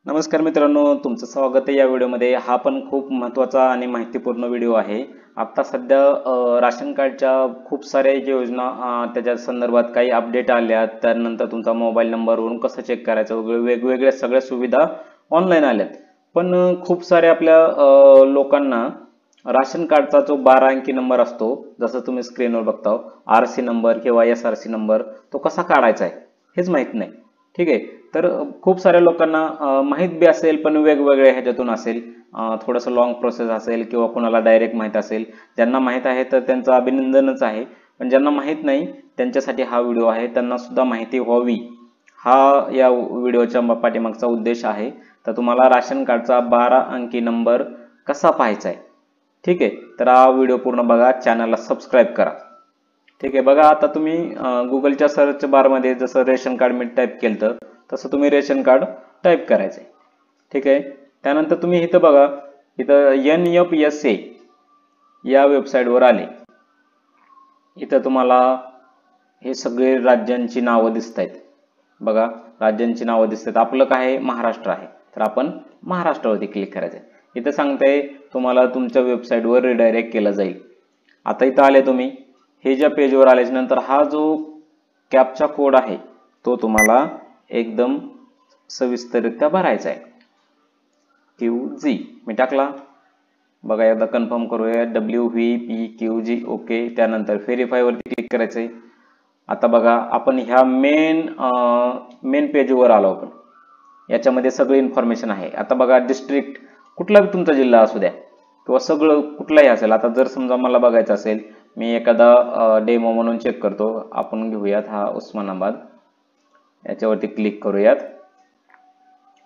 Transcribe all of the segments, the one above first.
नमस्कार मित्रांनो, तुमचं स्वागत आहे या व्हिडिओमध्ये। हा पण खूप महत्त्वाचा आणि माहितीपूर्ण व्हिडिओ आहे। आता सध्या राशन कार्डच्या खूप साऱ्या योजना त्याच्या संदर्भात काही अपडेट आल्यात, त्यानंतर तुमचा मोबाईल नंबरवरून कसं चेक करायचं वगैरे वेगवेगळ्या सगळ्या सुविधा ऑनलाईन आल्यात। पण खूप सारे आपल्या लोकांना राशन कार्डचा जो 12 अंकी नंबर असतो, जसं तुम्ही स्क्रीनवर बघता, आरसी नंबर किंवा एसआरसी नंबर, तो कसा काढायचा आहे हेच माहित नाही। ठीक आहे, तर खूप साऱ्या लोकांना माहित बी असेल पण वेगवेगळ्या ह्याच्यातून असेल, थोडंसं लॉंग प्रोसेस असेल किंवा कोणाला डायरेक्ट माहित असेल। ज्यांना माहित आहे तर त्यांचं अभिनंदनच आहे, पण ज्यांना माहित नाही त्यांच्यासाठी हा व्हिडिओ आहे, त्यांना सुद्धा माहिती व्हावी हा या व्हिडिओच्या पाठीमागचा उद्देश आहे। तर तुम्हाला राशन कार्डचा 12 अंकी नंबर कसा पाहायचा आहे, ठीक आहे, तर हा व्हिडिओ पूर्ण बघा, चॅनलला सबस्क्राईब करा। ठीक आहे, बघा आता तुम्ही गुगलच्या सर्च बारमध्ये जसं रेशन कार्ड मी टाईप केलं तसं तुम्ही रेशन कार्ड टाईप करायचं आहे। ठीक आहे, त्यानंतर तुम्ही इथं बघा, इथं NFSA या वेबसाईटवर आले। इथं तुम्हाला हे सगळे राज्यांची नावं दिसत आहेत। बघा, राज्यांची नावं दिसतात। आपलं काय आहे, महाराष्ट्र आहे, तर आपण महाराष्ट्रावरती क्लिक करायचं आहे। इथं सांगताय तुम्हाला तुमच्या वेबसाईटवर रिडायरेक्ट केलं जाईल। आता इथं आले तुम्ही, हे ज्या पेजवर आल्याच्या नंतर हा जो कॅप्चा कोड आहे तो तुम्हाला एकदम सविस्तररित्या भरायचा आहे। QG मी टाकला, बघा एकदा कन्फर्म करूया, WVPQG ओके। त्यानंतर व्हेरीफाय वरती क्लिक करायचं आहे। आता बघा, आपण ह्या मेन पेजवर आलो। आपण याच्यामध्ये सगळी इन्फॉर्मेशन आहे। आता बघा, डिस्ट्रिक्ट कुठला भी तुमचा जिल्हा असू द्या किंवा सगळं कुठलाही असेल। आता जर समजा मला बघायचं असेल, मी एखादा डेमो म्हणून चेक करतो, आपण घेऊयात हा उस्मानाबाद, याच्यावरती क्लिक करूयात।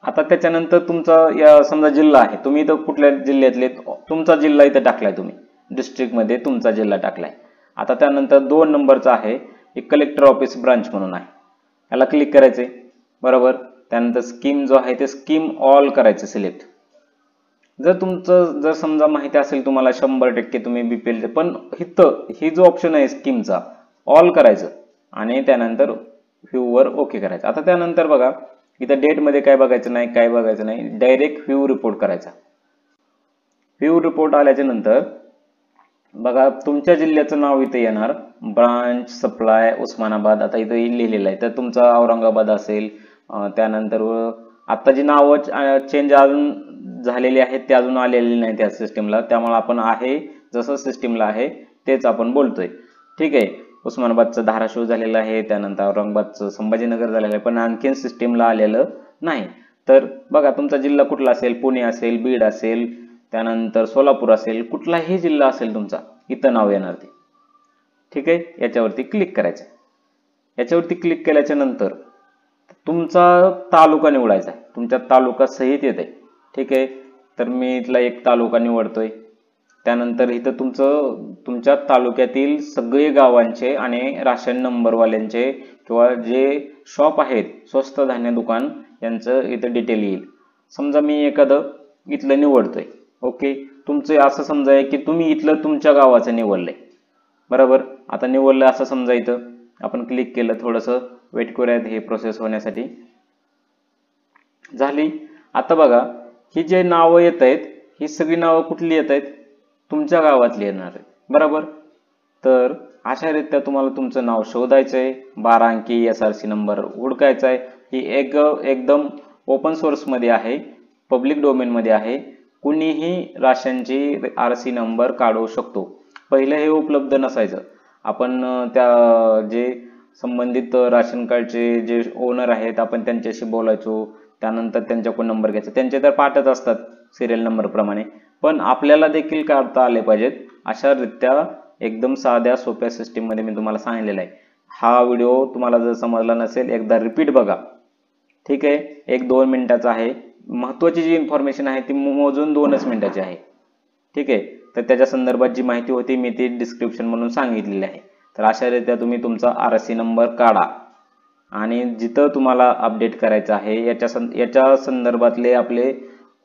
आता त्याच्यानंतर तुमचा या समजा जिल्हा आहे, तुम्ही इथं कुठल्या जिल्ह्यातले, तुमचा जिल्हा इथं टाकलाय, तुम्ही डिस्ट्रिक्ट मध्ये तुमचा जिल्हा टाकलाय। आता त्यानंतर 2 नंबरचा आहे, एक कलेक्टर ऑफिस ब्रांच म्हणून आहे, याला क्लिक करायचे बरोबर। त्यानंतर स्कीम जो आहे ते स्कीम ऑल करायचं सिलेक्ट। जर समजा माहिती असेल तुम्हाला 100% तुम्ही बीपीएल, पण इथं ही जो ऑप्शन आहे स्कीमचा, ऑल करायचं आणि त्यानंतर व्ह्यू वर ओके करायचं। आता त्यानंतर बघा, इथं डेट मध्ये काय बघायचं नाही, काय बघायचं नाही, डायरेक्ट व्ह्यू रिपोर्ट करायचा। व्ह्यू रिपोर्ट आल्याच्या नंतर बघा, तुमच्या जिल्ह्याचं नाव इथे येणार, ब्रांच सप्लाय उस्मानाबाद। आता इथे लिहिलेलं आहे, तर तुमचा औरंगाबाद असेल। त्यानंतर आता जी नावं चेंज अजून झालेली आहेत ते अजून आलेली नाही त्या सिस्टीमला, त्यामुळे आपण आहे जसं सिस्टीमला आहे तेच आपण बोलतोय। ठीक आहे, उस्मानाबादचं धाराशिव झालेलं आहे, त्यानंतर औरंगाबादचं संभाजीनगर झालेलं आहे, पण आणखीन सिस्टीमला आलेलं नाही। तर बघा, तुमचा जिल्हा कुठला असेल, पुणे असेल, बीड असेल, त्यानंतर सोलापूर असेल, कुठलाही जिल्हा असेल तुमचा, इथं नाव येणार ते। ठीक आहे, याच्यावरती क्लिक करायचं। याच्यावरती क्लिक केल्याच्या नंतर तुमचा तालुका निवडायचा आहे, तुमच्या तालुका सहित येते। ठीक आहे, तर मी इथला एक तालुका निवडतोय। त्यानंतर इथं तुमच्या तालुक्यातील सगळे गावांचे आणि राशन नंबरवाल्यांचे किंवा जे शॉप आहेत, स्वस्त धान्य दुकान, यांचं इथं डिटेल येईल। समजा मी एखादं इथलं निवडतोय, ओके। तुमचं असं समजा की तुम्ही इथलं तुमच्या गावाचं निवडलंय बरोबर। आता निवडलं असं समजा, इथं आपण क्लिक केलं, थोडंसं वेट करूयात हे प्रोसेस होण्यासाठी। झाली। आता बघा, ही जे नावं येत आहेत, ही सगळी नावं कुठली येत आहेत, तुमच्या गावातली येणार आहेत बरोबर। तर अशा रीत्या तुम्हाला तुमचं नाव शोधायचंय, 12 अंकी एसआरसी नंबर हुडकायचा आहे। ही एकदम ओपन सोर्स मध्ये आहे, पब्लिक डोमेन मध्ये आहे, कुणीही राशनची आरसी नंबर काढू शकतो। पहिले हे उपलब्ध नसायचं, आपण त्या जे संबंधित राशन कार्डचे जे ओनर आहेत आपण त्यांच्याशी बोलायचो, त्यानंतर त्यांच्याकडून नंबर घ्यायचा, त्यांचे तर पाठच असतात सिरियल नंबर प्रमाणे, पण आपल्याला देखील काढता आले पाहिजेत अशा रीत्या एकदम साध्या सोप्या सिस्टीम मध्ये मी तुम्हाला सांगितलेलं आहे। हा व्हिडिओ तुम्हाला जर समजला नसेल, एकदा रिपीट बघा। ठीक आहे, 1-2 मिनिटाचा आहे, महत्त्वाची जी इन्फॉर्मेशन आहे ती मोजून 2च मिनिटाची आहे। ठीक आहे, तर त्याच्या संदर्भात जी माहिती होती मी ती डिस्क्रिप्शन म्हणून सांगितलेली आहे। तर अशा रीत्या तुम्ही तुमचा आरसी नंबर काढा आणि जिथं तुम्हाला अपडेट करायचं आहे याच्या संदर्भातले आपले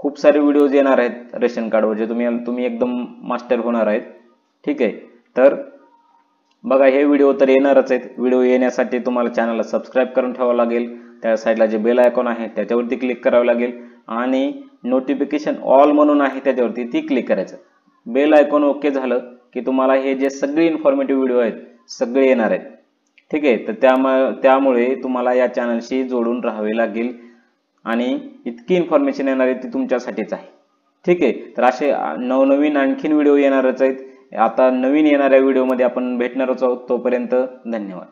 खूप सारे व्हिडिओज येणार आहेत रेशन कार्डवर, जे तुम्ही एकदम मास्टर होणार आहेत। ठीक आहे, तर बघा, हे व्हिडिओ तर येणारच आहेत। व्हिडिओ येण्यासाठी तुम्हाला चॅनलला सबस्क्राईब करून ठेवावं लागेल, त्या साईडला जे बेल आयकॉन आहे त्याच्यावरती क्लिक करावं लागेल आणि नोटिफिकेशन ऑल म्हणून आहे त्याच्यावरती ती क्लिक करायचं. बेल आयकॉन ओके झालं की तुम्हाला हे जे सगळे इन्फॉर्मेटिव्ह व्हिडिओ आहेत सगळे येणार आहेत. ठीक आहे, तर त्यामुळे तुम्हाला या चॅनलशी जोडून राहावे लागेल आणि इतकी इन्फॉर्मेशन येणार आहे ती तुमच्यासाठीच आहे. ठीक आहे, तर असे नवनवीन आणखीन व्हिडिओ येणारच आहेत. आता नवीन येणाऱ्या व्हिडिओमध्ये आपण भेटणारच आहोत. तोपर्यंत धन्यवाद.